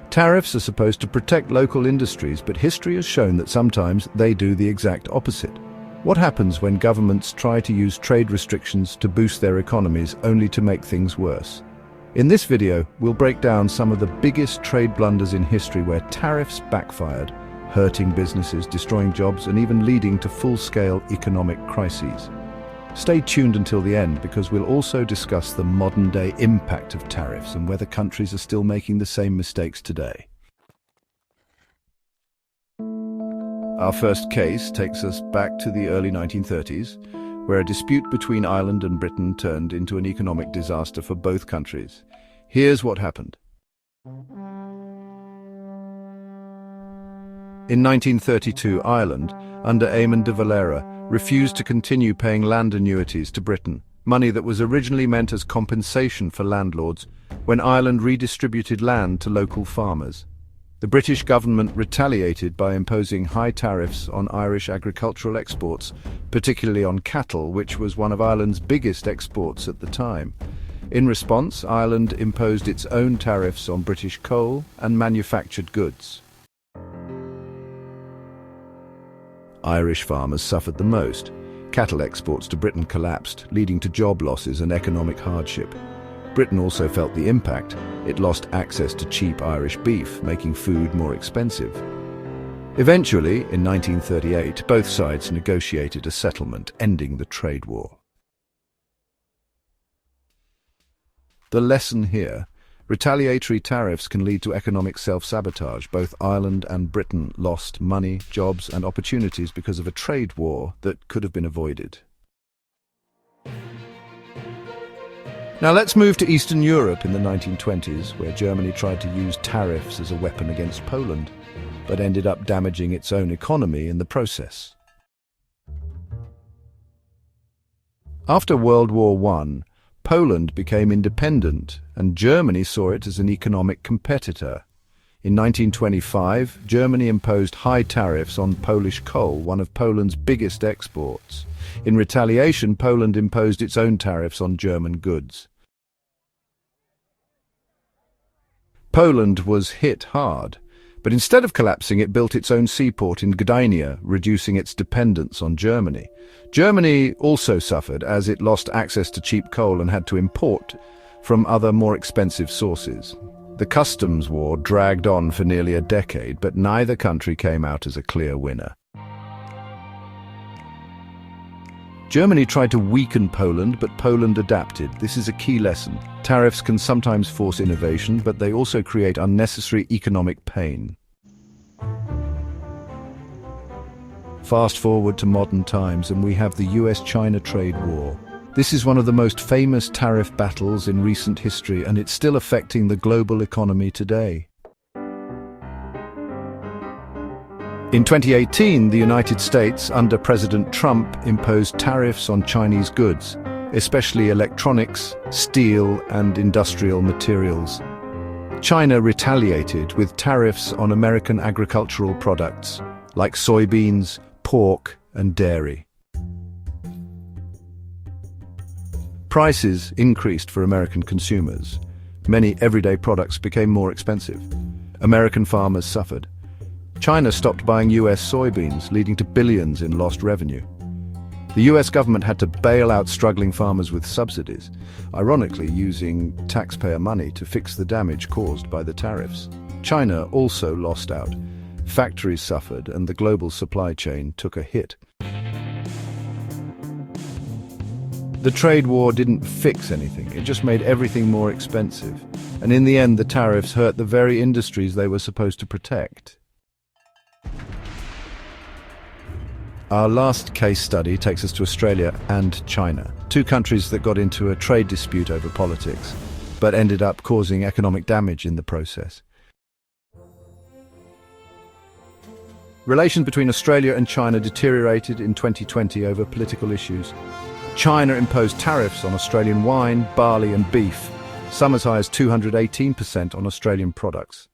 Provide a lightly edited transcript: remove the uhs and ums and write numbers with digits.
Tariffs are supposed to protect local industries, but history has shown that sometimes they do the exact opposite. What happens when governments try to use trade restrictions to boost their economies only to make things worse? In this video, we'll break down some of the biggest trade blunders in history where tariffs backfired, hurting businesses, destroying jobs, and even leading to full-scale economic crises. Stay tuned until the end because we'll also discuss the modern-day impact of tariffs and whether countries are still making the same mistakes today. Our first case takes us back to the early 1930s, where a dispute between Ireland and Britain turned into an economic disaster for both countries. Here's what happened. In 1932, Ireland, under Eamon de Valera, refused to continue paying land annuities to Britain, money that was originally meant as compensation for landlords when Ireland redistributed land to local farmers. The British government retaliated by imposing high tariffs on Irish agricultural exports, particularly on cattle, which was one of Ireland's biggest exports at the time. In response, Ireland imposed its own tariffs on British coal and manufactured goods. Irish farmers suffered the most. Cattle exports to Britain collapsed, leading to job losses and economic hardship. Britain also felt the impact. It lost access to cheap Irish beef, making food more expensive. Eventually, in 1938, both sides negotiated a settlement, ending the trade war. The lesson here: retaliatory tariffs can lead to economic self-sabotage. Both Ireland and Britain lost money, jobs, and opportunities because of a trade war that could have been avoided. Now let's move to Eastern Europe in the 1920s, where Germany tried to use tariffs as a weapon against Poland, but ended up damaging its own economy in the process. After World War I, Poland became independent, and Germany saw it as an economic competitor. In 1925, Germany imposed high tariffs on Polish coal, one of Poland's biggest exports. In retaliation, Poland imposed its own tariffs on German goods. Poland was hit hard, but instead of collapsing, it built its own seaport in Gdynia, reducing its dependence on Germany. Germany also suffered as it lost access to cheap coal and had to import from other, more expensive sources. The customs war dragged on for nearly a decade, but neither country came out as a clear winner. Germany tried to weaken Poland, but Poland adapted. This is a key lesson. Tariffs can sometimes force innovation, but they also create unnecessary economic pain. Fast forward to modern times, and we have the U.S. China Trade War. This is one of the most famous tariff battles in recent history, and it's still affecting the global economy today. In 2018, the United States, under President Trump, imposed tariffs on Chinese goods, especially electronics, steel, and industrial materials. China retaliated with tariffs on American agricultural products, like soybeans, pork, and dairy. Prices increased for American consumers. Many everyday products became more expensive. American farmers suffered. China stopped buying U.S. soybeans, leading to billions in lost revenue. The U.S. government had to bail out struggling farmers with subsidies, ironically using taxpayer money to fix the damage caused by the tariffs. China also lost out. Factories suffered, and the global supply chain took a hit. The trade war didn't fix anything, it just made everything more expensive. And in the end, the tariffs hurt the very industries they were supposed to protect. Our last case study takes us to Australia and China, two countries that got into a trade dispute over politics, but ended up causing economic damage in the process. Relations between Australia and China deteriorated in 2020 over political issues. China imposed tariffs on Australian wine, barley, and beef, some as high as 218% on Australian products.